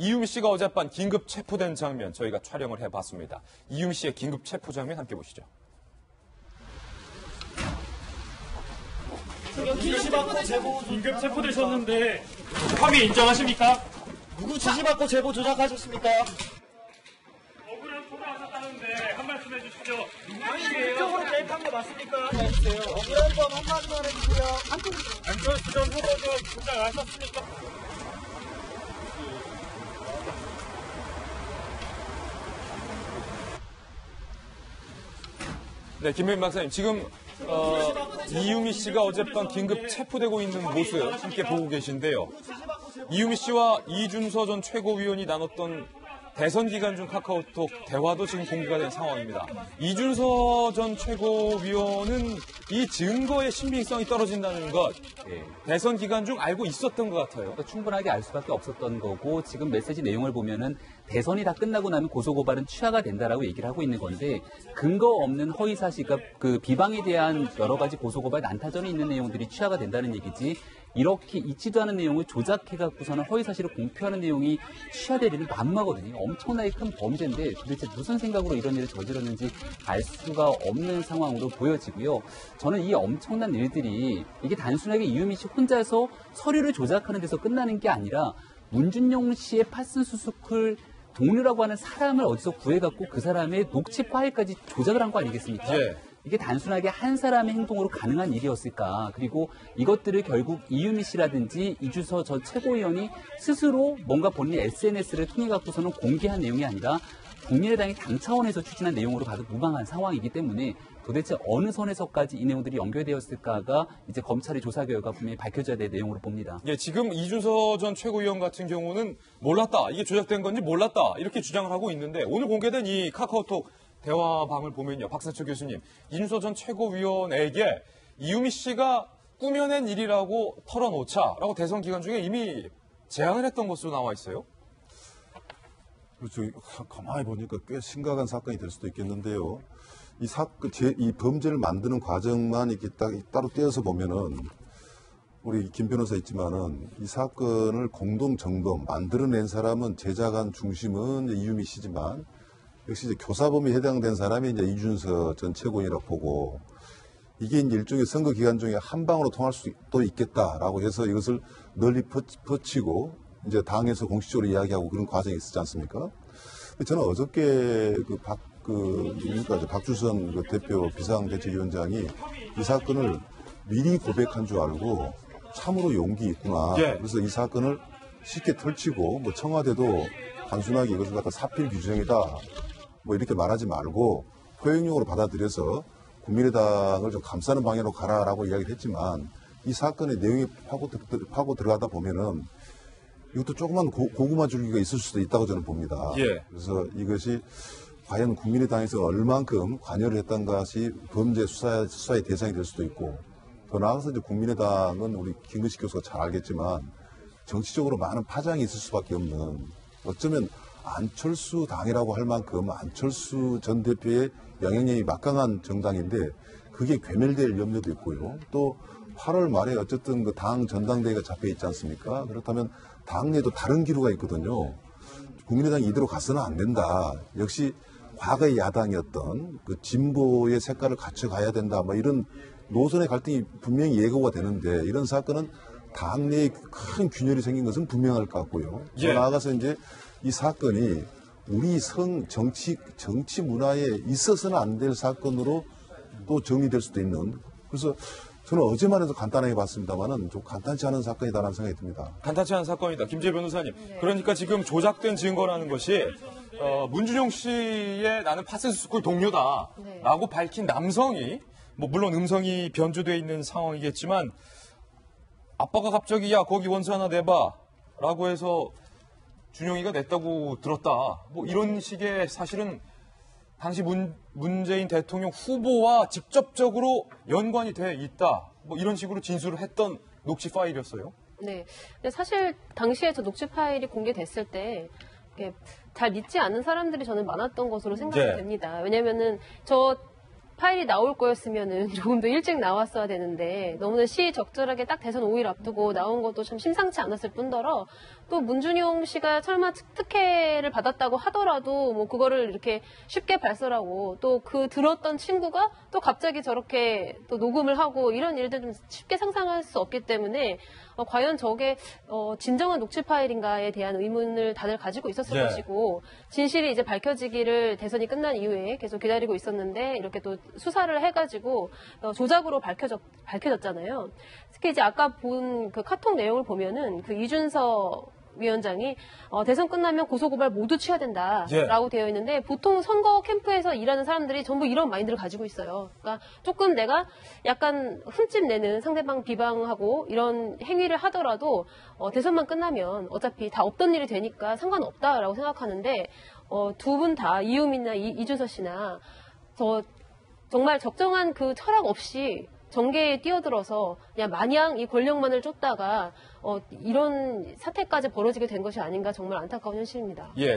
이유미 씨가 어젯밤 긴급 체포된 장면 저희가 촬영을 해봤습니다. 이유미 씨의 긴급 체포 장면 함께 보시죠. 지시받고 제보 긴급 체포되셨는데 혐의 인정하십니까? 누구 지시받고 제보 조작하셨습니까? 억울한 소개하셨다는데 한 말씀 해주십시오. 이쪽으로 개입한 거 맞습니까? 억울한 점 한마디만 해주세요. 안철수 전 후보도 조작하셨습니까? 네, 김명민 박사님, 지금 이유미 씨가 어젯밤 긴급 체포되고 있는 모습 함께 보고 계신데요. 이유미 씨와 이준서 전 최고위원이 나눴던 대선 기간 중 카카오톡 대화도 지금 공개가 된 상황입니다. 이준서 전 최고위원은 이 증거의 신빙성이 떨어진다는 것, 대선 기간 중 알고 있었던 것 같아요. 충분하게 알 수밖에 없었던 거고, 지금 메시지 내용을 보면은 대선이 다 끝나고 나면 고소고발은 취하가 된다라고 얘기를 하고 있는 건데, 근거 없는 허위사실과 그 비방에 대한 여러 가지 고소고발 난타전이 있는 내용들이 취하가 된다는 얘기지, 이렇게 있지도 않은 내용을 조작해갖고서는 허위사실을 공표하는 내용이 취하되리는 만마거든요. 엄청나게 큰 범죄인데 도대체 무슨 생각으로 이런 일을 저질렀는지 알 수가 없는 상황으로 보여지고요. 저는 이 엄청난 일들이 이게 단순하게 이유미 씨 혼자서 서류를 조작하는 데서 끝나는 게 아니라 문준용 씨의 파슨 수수클 동료라고 하는 사람을 어디서 구해갖고 그 사람의 녹취 파일까지 조작을 한 거 아니겠습니까? 예. 이게 단순하게 한 사람의 행동으로 가능한 일이었을까? 그리고 이것들을 결국 이유미 씨라든지 이준서 전 최고위원이 스스로 뭔가 본인의 SNS를 통해 갖고서는 공개한 내용이 아니라 국민의당이 당 차원에서 추진한 내용으로 가도 무방한 상황이기 때문에 도대체 어느 선에서까지 이 내용들이 연결되었을까가 이제 검찰의 조사 결과 분명히 밝혀져야 될 내용으로 봅니다. 예, 지금 이준서 전 최고위원 같은 경우는 몰랐다, 이게 조작된 건지 몰랐다 이렇게 주장을 하고 있는데, 오늘 공개된 이 카카오톡 대화방을 보면요, 박상철 교수님, 이준서 전 최고위원에게 이유미 씨가 꾸며낸 일이라고 털어놓자라고 대선 기간 중에 이미 제안을 했던 것으로 나와 있어요. 그렇죠. 가만히 보니까 꽤 심각한 사건이 될 수도 있겠는데요. 이 범죄를 만드는 과정만 이렇게 따로 떼어서 보면은, 우리 김 변호사 있지만은 이 사건을 공동 정범 만들어낸 사람은 제작한 중심은 이유미 씨지만, 역시 이제 교사범위에 해당된 사람이 이제 이준서 전 최고위원이라고 보고, 이게 이제 일종의 선거 기간 중에 한 방으로 통할 수도 있겠다라고 해서 이것을 널리 퍼치고 이제 당에서 공식적으로 이야기하고 그런 과정이 있었지 않습니까? 저는 어저께 박주선 대표 비상대책위원장이 이 사건을 미리 고백한 줄 알고 참으로 용기 있구나. 예. 그래서 이 사건을 쉽게 털치고, 뭐 청와대도 단순하게 이것을 갖다 사필 규정이다 뭐 이렇게 말하지 말고 포용력으로 받아들여서 국민의당을 좀 감싸는 방향으로 가라라고 이야기를 했지만, 이 사건의 내용이 파고 들어가다 보면은 이것도 조그만 고구마 줄기가 있을 수도 있다고 저는 봅니다. 예. 그래서 이것이 과연 국민의당에서 얼만큼 관여를 했던 것이 범죄 수사의 대상이 될 수도 있고, 더 나아가서 이제 국민의당은 우리 김근식 교수가 잘 알겠지만 정치적으로 많은 파장이 있을 수밖에 없는, 어쩌면 안철수 당이라고 할 만큼 안철수 전 대표의 영향력이 막강한 정당인데 그게 괴멸될 염려도 있고요. 또 8월 말에 어쨌든 그 당 전당대회가 잡혀 있지 않습니까? 그렇다면 당 내에도 다른 기류가 있거든요. 국민의당이 이대로 가서는 안 된다. 역시 과거의 야당이었던 그 진보의 색깔을 갖춰가야 된다. 뭐 이런 노선의 갈등이 분명히 예고가 되는데, 이런 사건은 당 내에 큰 균열이 생긴 것은 분명할 것 같고요. 예. 나아가서 이제 이 사건이 우리 정치 문화에 있어서는 안 될 사건으로 또 정리될 수도 있는, 그래서 저는 어제만 해도 간단하게 봤습니다만은 좀 간단치 않은 사건이다라는 생각이 듭니다. 간단치 않은 사건이다. 김재일 변호사님. 그러니까 지금 조작된 증거라는 것이 문준용 씨의 나는 파슨스쿨 동료다라고 밝힌 남성이, 뭐 물론 음성이 변조되어 있는 상황이겠지만, 아빠가 갑자기 야 거기 원서 하나 내봐 라고 해서 준용이가 냈다고 들었다. 뭐 이런 식의, 사실은 당시 문재인 대통령 후보와 직접적으로 연관이 돼 있다. 뭐 이런 식으로 진술을 했던 녹취 파일이었어요. 네. 근데 사실 당시에 저 녹취 파일이 공개됐을 때 잘 믿지 않는 사람들이 저는 많았던 것으로 생각이 네. 됩니다. 왜냐면은 저 파일이 나올 거였으면은 조금 더 일찍 나왔어야 되는데, 너무나 시의적절하게 딱 대선 5일 앞두고 나온 것도 참 심상치 않았을 뿐더러, 또 문준용 씨가 설마 특혜를 받았다고 하더라도 뭐 그거를 이렇게 쉽게 발설하고 또 그 들었던 친구가 또 갑자기 저렇게 또 녹음을 하고 이런 일들 좀 쉽게 상상할 수 없기 때문에 과연 저게 진정한 녹취 파일인가에 대한 의문을 다들 가지고 있었을 네. 것이고 진실이 이제 밝혀지기를 대선이 끝난 이후에 계속 기다리고 있었는데 이렇게 또 수사를 해가지고 조작으로 밝혀졌잖아요. 특히 이제 아까 본 그 카톡 내용을 보면은 그 이준석 위원장이 대선 끝나면 고소고발 모두 취해야 된다라고 되어 있는데 보통 선거 캠프에서 일하는 사람들이 전부 이런 마인드를 가지고 있어요. 그러니까 조금 내가 약간 흠집 내는 상대방 비방하고 이런 행위를 하더라도 대선만 끝나면 어차피 다 없던 일이 되니까 상관없다라고 생각하는데 두 분 다 이유민이나 이준석 씨나 정말 적정한 그 철학 없이 정계에 뛰어들어서 그냥 마냥 이 권력만을 쫓다가 이런 사태까지 벌어지게 된 것이 아닌가 정말 안타까운 현실입니다. 예.